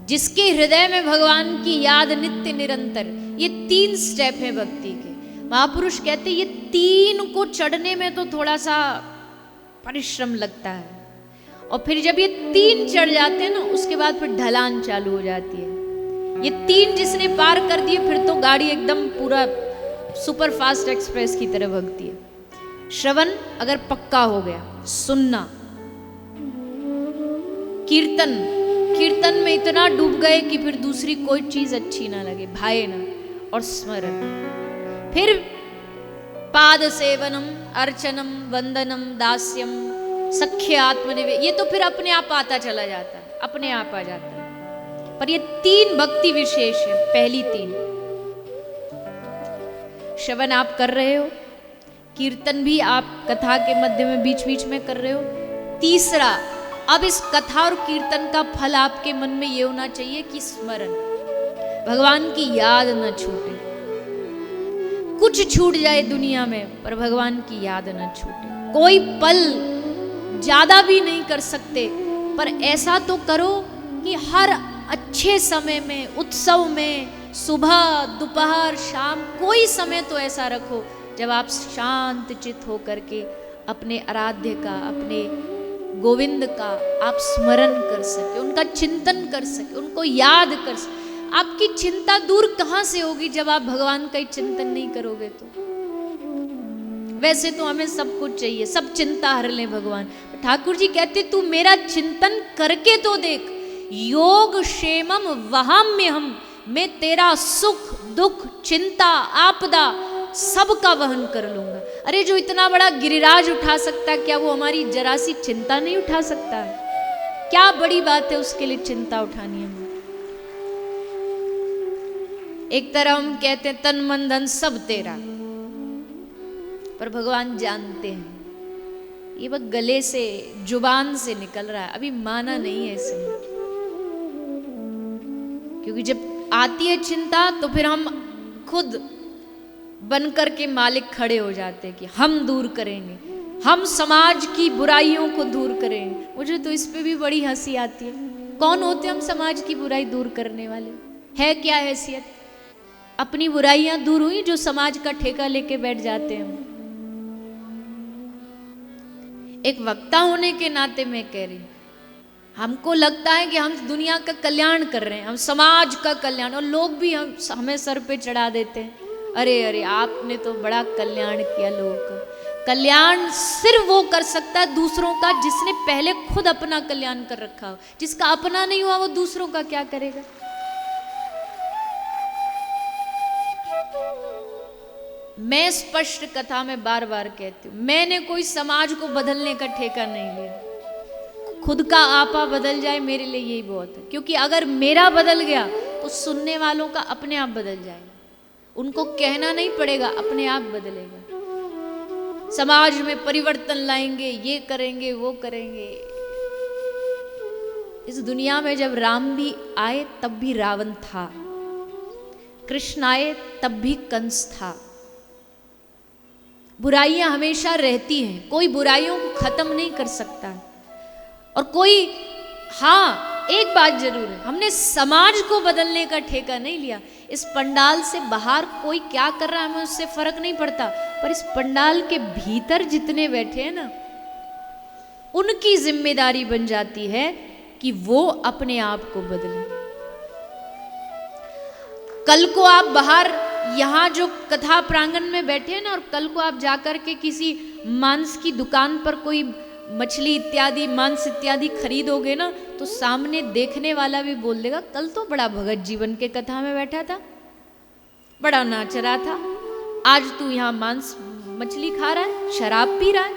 जिसके हृदय में भगवान की याद नित्य निरंतर, ये 3 स्टेप है भक्ति के। महापुरुष कहते ये 3 को चढ़ने में तो थोड़ा सा परिश्रम लगता है, और फिर जब ये 3 चढ़ जाते हैं ना, उसके बाद फिर ढलान चालू हो जाती है। ये 3 जिसने पार कर दिए, फिर तो गाड़ी एकदम पूरा सुपर फास्ट एक्सप्रेस की तरह भगती है। श्रवण अगर पक्का हो गया, सुनना, कीर्तन में इतना डूब गए कि फिर दूसरी कोई चीज अच्छी ना लगे, भाए ना, और स्मरण, फिर पाद सेवनम, अर्चनम, वंदनम, दास्यम, सख्य आत्मनिवेदन, ये तो फिर अपने आप आता चला जाता है, अपने आप आ जाता है। पर ये 3 भक्ति विशेष है। पहली 3 श्रवण आप कर रहे हो, कीर्तन भी आप कथा के मध्य में बीच बीच में कर रहे हो। तीसरा, अब इस कथा और कीर्तन का फल आपके मन में ये होना चाहिए कि स्मरण, भगवान की याद न छूटे। कुछ छूट जाए दुनिया में, पर भगवान की याद न छूटे। कोई पल ज्यादा भी नहीं कर सकते, पर ऐसा तो करो कि हर अच्छे समय में, उत्सव में, सुबह, दोपहर, शाम, कोई समय तो ऐसा रखो जब आप शांत चित्त होकर के अपने आराध्य का, अपने गोविंद का आप स्मरण कर सके, उनका चिंतन कर सके, उनको याद कर सके। आपकी चिंता दूर कहां से होगी जब आप भगवान का ही चिंतन नहीं करोगे तो। वैसे तो हमें सब कुछ चाहिए, सब चिंता हर ले भगवान। ठाकुर जी कहते तू मेरा चिंतन करके तो देख, योग क्षेमम वहाम्यहम, मैं तेरा सुख दुख चिंता आपदा सबका वहन कर लूंगा। अरे जो इतना बड़ा गिरिराज उठा सकता है, क्या वो हमारी जरा सी चिंता नहीं उठा सकता है? क्या बड़ी बात है उसके लिए चिंता उठानी है। एक तरह हम कहते हैं तन मन धन सब तेरा, पर भगवान जानते हैं ये वह गले से, जुबान से निकल रहा है, अभी माना नहीं है इसने। क्योंकि जब आती है चिंता तो फिर हम खुद बन करके मालिक खड़े हो जाते हैं कि हम दूर करेंगे, हम समाज की बुराइयों को दूर करेंगे। मुझे तो इस पे भी बड़ी हंसी आती है। कौन होते हम समाज की बुराई दूर करने वाले? है क्या हैसियत? अपनी बुराइयां दूर हुई जो समाज का ठेका लेके बैठ जाते हैं। एक वक्ता होने के नाते मैं कह रही हूं, हमको लगता है कि हम दुनिया का कल्याण कर रहे हैं, हम समाज का कल्याण, और लोग भी हमें सर पे चढ़ा देते हैं, अरे अरे आपने तो बड़ा कल्याण किया। लोगों का कल्याण सिर्फ वो कर सकता है दूसरों का जिसने पहले खुद अपना कल्याण कर रखा हो। जिसका अपना नहीं हुआ वो दूसरों का क्या करेगा? मैं स्पष्ट कथा में बार बार कहती हूं, मैंने कोई समाज को बदलने का ठेका नहीं लिया। खुद का आपा बदल जाए मेरे लिए यही बहुत है। क्योंकि अगर मेरा बदल गया तो सुनने वालों का अपने आप बदल जाएगा। उनको कहना नहीं पड़ेगा, अपने आप बदलेगा। समाज में परिवर्तन लाएंगे, ये करेंगे वो करेंगे। इस दुनिया में जब राम भी आए तब भी रावण था, कृष्ण आए तब भी कंस था। बुराइयां हमेशा रहती हैं, कोई बुराइयों को खत्म नहीं कर सकता है। और कोई, हाँ एक बात जरूर है, हमने समाज को बदलने का ठेका नहीं लिया। इस पंडाल से बाहर कोई क्या कर रहा है हमें उससे फर्क नहीं पड़ता, पर इस पंडाल के भीतर जितने बैठे हैं ना, उनकी जिम्मेदारी बन जाती है कि वो अपने आप को बदलें। कल को आप बाहर, यहाँ जो कथा प्रांगण में बैठे हैं ना, और कल को आप जाकर के किसी मांस की दुकान पर कोई मछली इत्यादि, मांस इत्यादि खरीदोगे ना, तो सामने देखने वाला भी बोल देगा कल तो बड़ा भगत जीवन के कथा में बैठा था, बड़ा नाच रहा था, आज तू यहाँ मांस मछली खा रहा है, शराब पी रहा है।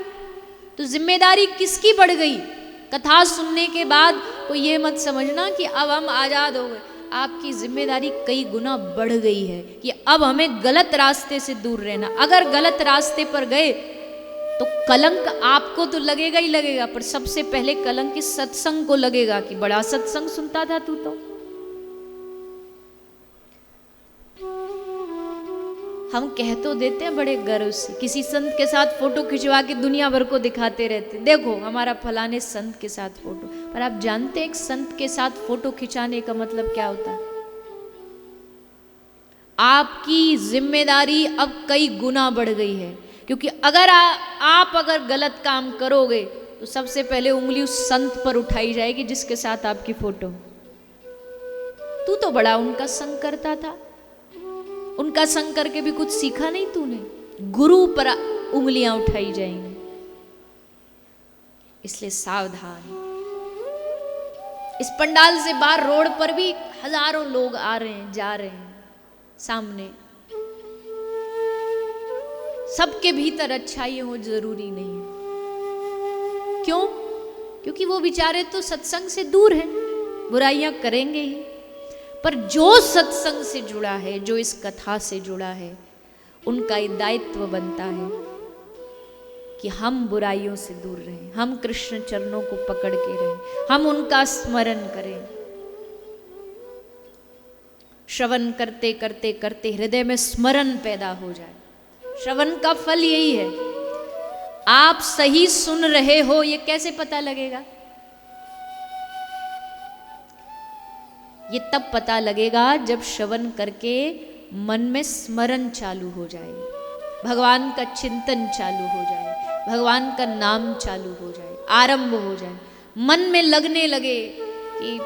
तो जिम्मेदारी किसकी बढ़ गई? कथा सुनने के बाद कोई ये मत समझना कि अब हम आजाद हो गए। आपकी जिम्मेदारी कई गुना बढ़ गई है कि अब हमें गलत रास्ते से दूर रहना। अगर गलत रास्ते पर गए तो कलंक आपको तो लगेगा ही लगेगा, पर सबसे पहले कलंक इस सत्संग को लगेगा कि बड़ा सत्संग सुनता था तू तो। हम कह तो देते हैं बड़े गर्व से, किसी संत के साथ फोटो खिंचवा के दुनिया भर को दिखाते रहते, देखो हमारा फलाने संत के साथ फोटो। पर आप जानते हैं एक संत के साथ फोटो खिंचाने का मतलब क्या होता है? आपकी जिम्मेदारी अब कई गुना बढ़ गई है, क्योंकि अगर आप अगर गलत काम करोगे तो सबसे पहले उंगली उस संत पर उठाई जाएगी जिसके साथ आपकी फोटो। तू तो बड़ा उनका संग करता था, उनका संग करके भी कुछ सीखा नहीं तूने, गुरु पर उंगलियां उठाई जाएंगी। इसलिए सावधान। इस पंडाल से बाहर रोड पर भी हजारों लोग आ रहे हैं, जा रहे हैं, सामने सबके भीतर अच्छाई हो जरूरी नहीं है। क्यों? क्योंकि वो बेचारे तो सत्संग से दूर हैं, बुराइयां करेंगे ही। पर जो सत्संग से जुड़ा है, जो इस कथा से जुड़ा है, उनका ये दायित्व बनता है कि हम बुराइयों से दूर रहें, हम कृष्ण चरणों को पकड़ के रहें, हम उनका स्मरण करें। श्रवण करते करते करते हृदय में स्मरण पैदा हो जाए। श्रवण का फल यही है। आप सही सुन रहे हो ये कैसे पता लगेगा? ये तब पता लगेगा जब श्रवण करके मन में स्मरण चालू हो जाए, भगवान का चिंतन चालू हो जाए, भगवान का नाम चालू हो जाए, आरंभ हो जाए, मन में लगने लगे कि